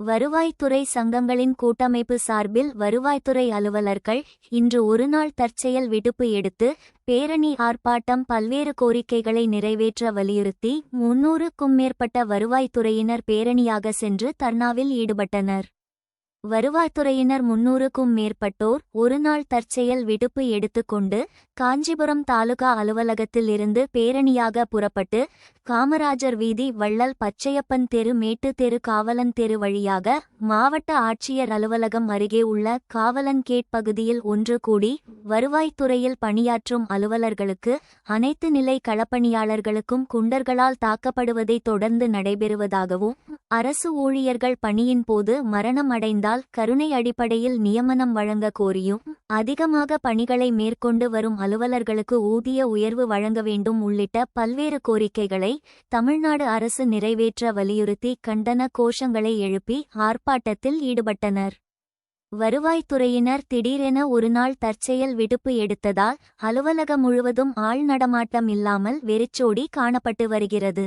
வருவாய்த்துறை சங்கங்களின் கூட்டமைப்பு சார்பில் வருவாய்த்துறை அலுவலர்கள் இன்று ஒருநாள் தற்செயல் விடுப்பு எடுத்து பேரணி ஆர்ப்பாட்டம் பல்வேறு கோரிக்கைகளை நிறைவேற்ற வலியுறுத்தி 300க்கும் மேற்பட்ட வருவாய்த்துறையினர் பேரணியாக சென்று தர்ணாவில் ஈடுபட்டனர். வருவாய்த்துறையினர் 300க்கும் மேற்பட்டோர் ஒருநாள் தற்செயல் விடுப்பு எடுத்துக்கொண்டு காஞ்சிபுரம் தாலுகா அலுவலகத்தில் இருந்து பேரணியாக புறப்பட்டு காமராஜர் வீதி வள்ளல் பச்சையப்பன் தெரு மேட்டு தெரு காவலன் தெரு வழியாக மாவட்ட ஆட்சியர் அலுவலகம் அருகே உள்ள காவலன் கேட் பகுதியில் ஒன்று கூடி வருவாய்த்துறையில் பணியாற்றும் அலுவலர்களுக்கு அனைத்து நிலை களப்பணியாளர்களுக்கும் குண்டர்களால் தாக்கப்படுவதை தொடர்ந்து நடைபெறுவதாகவும் அரசு ஊழியர்கள் பணியின் போது மரணம் அடைந்தால் கருணை அடிப்படையில் நியமனம் வழங்க கோரியும் அதிகமாக பணிகளை மேற்கொண்டு வரும் அலுவலர்களுக்கு ஊதிய உயர்வு வழங்க வேண்டும் உள்ளிட்ட பல்வேறு கோரிக்கைகளை தமிழ்நாடு அரசு நிறைவேற்ற வலியுறுத்தி கண்டன கோஷங்களை எழுப்பி ஆர்ப்பாட்டத்தில் ஈடுபட்டனர். வருவாய்த்துறையினர் திடீரென ஒருநாள் தற்செயல் விடுப்பு எடுத்ததால் அலுவலகம் முழுவதும் ஆள் நடமாட்டம் இல்லாமல் வெறிச்சோடி காணப்பட்டு வருகிறது.